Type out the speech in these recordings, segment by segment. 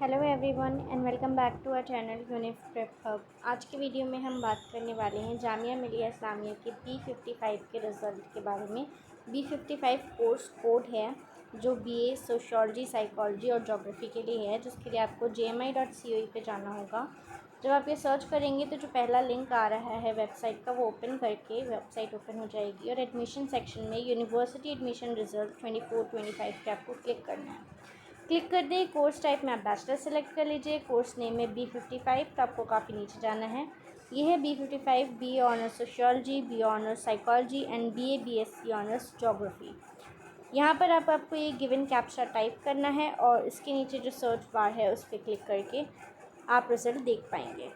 Hello everyone and welcome back to our channel Unif prep hub. आज की video में हम बात करने वाले हैं जामिया मिलिया इस्लामिया के B55 के रिज़ल्ट के बारे में। B55 कोर्स कोड है जो BA सोशियोलॉजी, साइकोलॉजी और जोग्राफ़ी के लिए है, जिसके लिए आपको jmi.coe पे जाना होगा। जब आप ये सर्च करेंगे तो जो पहला लिंक आ रहा है वेबसाइट का, वो ओपन करके वेबसाइट ओपन हो जाएगी और एडमिशन सेक्शन में यूनिवर्सिटी एडमिशन रिज़ल्ट 24-25 पे आपको क्लिक करना है। क्लिक कर दे। कोर्स टाइप में आप बैचलर सेलेक्ट कर लीजिए। कोर्स नेम में B55, तो आपको काफ़ी नीचे जाना है। ये है B55, BA honours sociology, BA honours psychology and BA BSc honours geography. यहाँ पर आपको ये गिवन कैप्चा टाइप करना है और इसके नीचे जो सर्च बार है उस पर क्लिक करके आप रिज़ल्ट देख पाएंगे।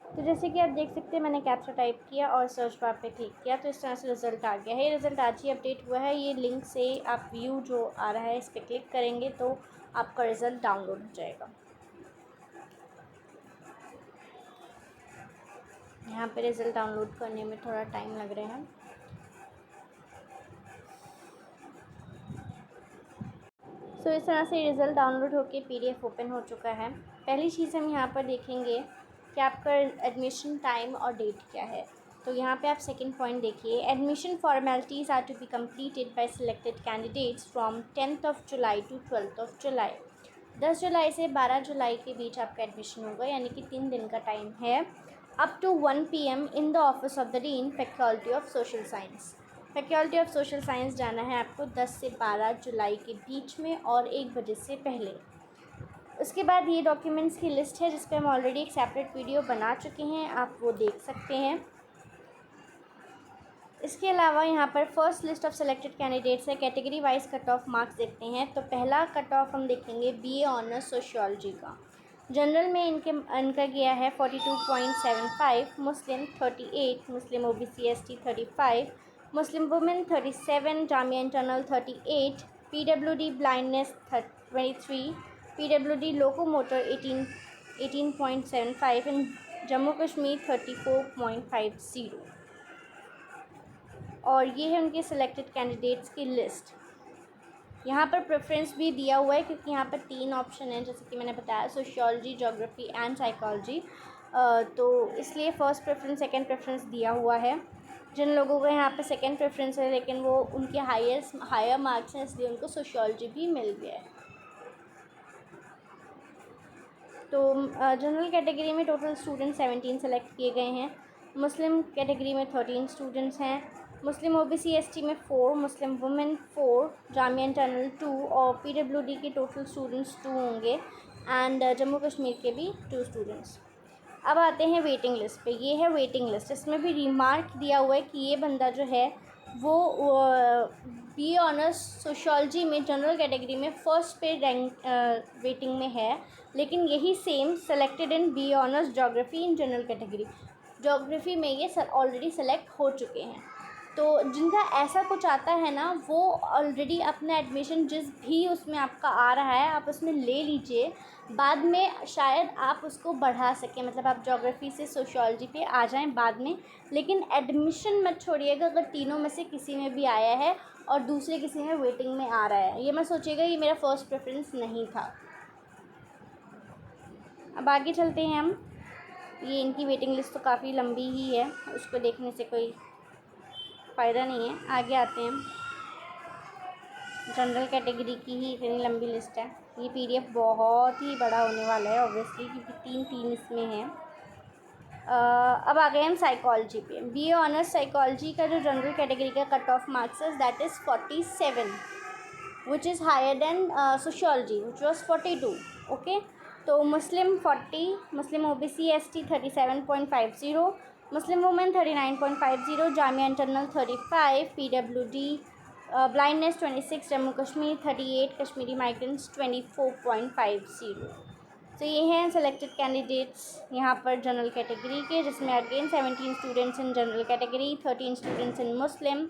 तो जैसे कि आप देख सकते हैं, मैंने कैप्चा टाइप किया और सर्च बार पे क्लिक किया तो इस तरह से रिज़ल्ट आ गया है। ये रिज़ल्ट आज ही अपडेट हुआ है। ये लिंक से आप व्यू जो आ रहा है इस पर क्लिक करेंगे तो आपका रिज़ल्ट डाउनलोड हो जाएगा। यहाँ पे रिज़ल्ट डाउनलोड करने में थोड़ा टाइम लग रहा है। सो इस तरह से रिज़ल्ट डाउनलोड होकर PDF ओपन हो चुका है। पहली चीज़ हम यहाँ पर देखेंगे कि आपका एडमिशन टाइम और डेट क्या है। तो यहाँ पे आप सेकंड पॉइंट देखिए, admission formalities are to be completed by selected candidates from 10th July to 12th July. 10 जुलाई से 12 जुलाई के बीच आपका एडमिशन होगा, यानी कि 3 दिन का टाइम है। Up to 1 PM in the office of the dean, faculty of social science. Faculty of social science जाना है आपको 10 से 12 जुलाई के बीच में और 1 बजे से पहले। उसके बाद ये डॉक्यूमेंट्स की लिस्ट है जिस पर हम ऑलरेडी एक सेपरेट वीडियो बना चुके हैं, आप वो देख सकते हैं। इसके अलावा यहाँ पर first list of selected candidates है। Category wise cut off marks देखते हैं तो पहला कट ऑफ हम देखेंगे BA ऑनर्स सोशियोलॉजी का। जनरल में इनका गया है 42.75, मुस्लिम 38, मुस्लिम OBC ST 35, मुस्लिम women 37, Jamia internal 38, PWD blindness 23, PWD locomotor 18.75 and Jammu Kashmir 34.50। और ये है उनके सिलेक्टेड कैंडिडेट्स की लिस्ट। यहाँ पर प्रेफरेंस भी दिया हुआ है क्योंकि यहाँ पर 3 ऑप्शन हैं, जैसे कि मैंने बताया, सोशियोलॉजी, जोग्राफ़ी एंड साइकोलॉजी। तो इसलिए फ़र्स्ट प्रेफरेंस, सेकंड प्रेफरेंस दिया हुआ है। जिन लोगों को यहाँ पे सेकंड प्रेफरेंस है लेकिन वो उनके हायर मार्क्स हैं, इसलिए उनको सोशियोलॉजी भी मिल गया है। तो जनरल कैटेगरी में टोटल स्टूडेंट 17 सेलेक्ट किए गए हैं। मुस्लिम कैटेगरी में 13 स्टूडेंट्स हैं। मुस्लिम OBC ST में 4, मुस्लिम वुमेन 4, जामिया इंटरनल 2 और PWD के टोटल स्टूडेंट्स 2 होंगे एंड जम्मू कश्मीर के भी 2 स्टूडेंट्स। अब आते हैं वेटिंग लिस्ट पे। ये है वेटिंग लिस्ट। इसमें भी रिमार्क दिया हुआ है कि ये बंदा जो है वो BA ऑनर्स सोशियोलॉजी में जनरल कैटेगरी में फर्स्ट पे रैंक वेटिंग में है, लेकिन यही same selected in BA honours geography in general category. Geography में ये ऑलरेडी सेलेक्ट हो चुके हैं। तो जिनका ऐसा कुछ आता है ना, वो ऑलरेडी अपना एडमिशन जिस भी उसमें आपका आ रहा है आप उसमें ले लीजिए, बाद में शायद आप उसको बढ़ा सकें। मतलब आप जोग्राफ़ी से सोशियोलॉजी पे आ जाएं बाद में, लेकिन एडमिशन मत छोड़िएगा अगर तीनों में से किसी में भी आया है और दूसरे किसी में वेटिंग में आ रहा है। ये मत सोचिएगा ये मेरा फ़र्स्ट प्रेफरेंस नहीं था। अब आगे चलते हैं हम। ये इनकी वेटिंग लिस्ट तो काफ़ी लंबी ही है, उसको देखने से कोई फ़ायदा नहीं है। आगे आते हैं। जनरल कैटेगरी की ही इतनी लंबी लिस्ट है। ये PDF बहुत ही बड़ा होने वाला है ऑब्वियसली, क्योंकि 3 इसमें हैं। अब आ गए हम साइकोलॉजी पे। BA ऑनर्स साइकोलॉजी का जो जनरल कैटेगरी का कट ऑफ मार्क्स है that is 47, which is higher than sociology which was 42। Okay, तो Muslim 40, Muslim OBC ST 37.50, Muslim women 39.50, Jamia internal 35, PWD blindness 26, Jammu Kashmir 38, Kashmiri migrants 24.50। तो ये हैं सेलेक्टेड कैंडिडेट्स यहाँ पर जनरल कैटेगरी के, जिसमें again 17 students in general category, 13 students in Muslim.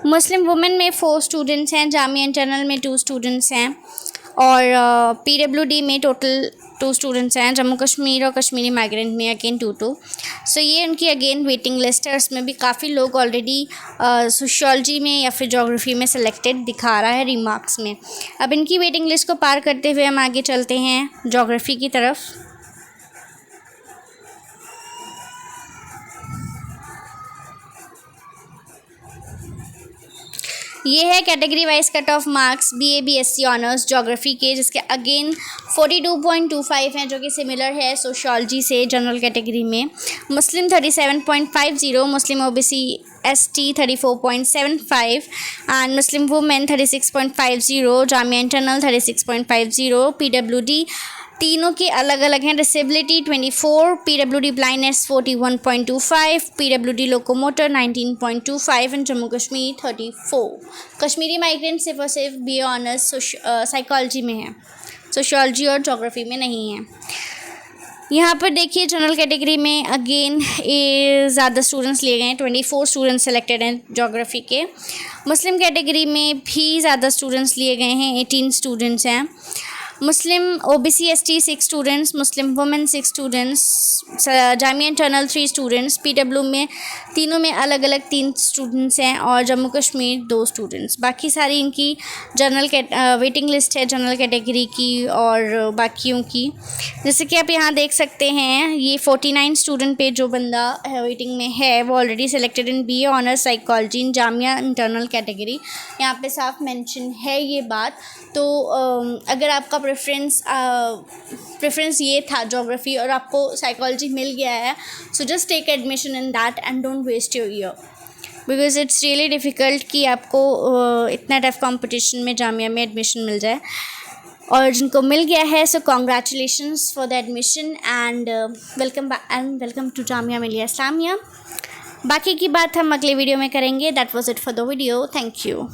Muslim women में 4 students हैं, जामिया इंटरनल में 2 स्टूडेंट्स हैं। और PWD में टोटल 2 स्टूडेंट्स हैं, जम्मू कश्मीर और कश्मीरी माइग्रेंट में अगेन 2 सो ये उनकी अगेन वेटिंग लिस्ट है। उसमें भी काफ़ी लोग ऑलरेडी सोशियोलॉजी में या फिर ज्योग्राफी में सिलेक्टेड दिखा रहा है रिमार्क्स में। अब इनकी वेटिंग लिस्ट को पार करते हुए हम आगे चलते हैं ज्योग्राफी की तरफ। ये है category wise cut off marks BA BSc honours geography के, जिसके अगेन 42.25 हैं, जो कि सिमिलर है सोशियोलॉजी से जनरल कैटेगरी में। मुस्लिम 37.50, मुस्लिम OBC ST 34.75 and Muslim women 36.50, Jamia internal 36.50, PWD तीनों के अलग अलग हैं। Disability 24, PWD blindness 41.25, PWD locomotor 19.25 and Jammu Kashmir 34। Kashmiri migrant सिर्फ और सिर्फ BA ऑनर्स साइकोलॉजी में है, सोशियोलॉजी और ज्योग्राफी में नहीं है। यहाँ पर देखिए जनरल कैटेगरी में अगेन ज़्यादा स्टूडेंट्स लिए गए हैं, 24 स्टूडेंट्स सेलेक्टेड हैं ज्योग्राफी के। मुस्लिम कैटेगरी में भी ज़्यादा स्टूडेंट्स लिए गए हैं, 18 स्टूडेंट्स हैं। मुस्लिम OBC ST 6 students, Muslim women 6 students, Jamia internal 3 students, PW में तीनों में अलग अलग 3 स्टूडेंट्स हैं और जम्मू कश्मीर 2 स्टूडेंट्स। बाकी सारी इनकी जनरल वेटिंग लिस्ट है जनरल कैटेगरी की और बाकियों की। जैसे कि आप यहाँ देख सकते हैं, ये 49 स्टूडेंट पे जो बंदा वेटिंग में है वो already selected in BA honours psychology in Jamia internal category. यहाँ पे साफ मेंशन है ये बात। तो अगर आपका प्रेफरेंस ये था ज्योग्राफी और आपको साइकोलॉजी मिल गया है, so just take admission in that and don't waste your year, because it's really difficult कि आपको इतना टफ कंपटीशन में जामिया में एडमिशन मिल जाए। और जिनको मिल गया है, so congratulations for the admission and welcome to Jamia Millia Islamia. बाकी की बात हम अगले वीडियो में करेंगे। That was it for the video. Thank you.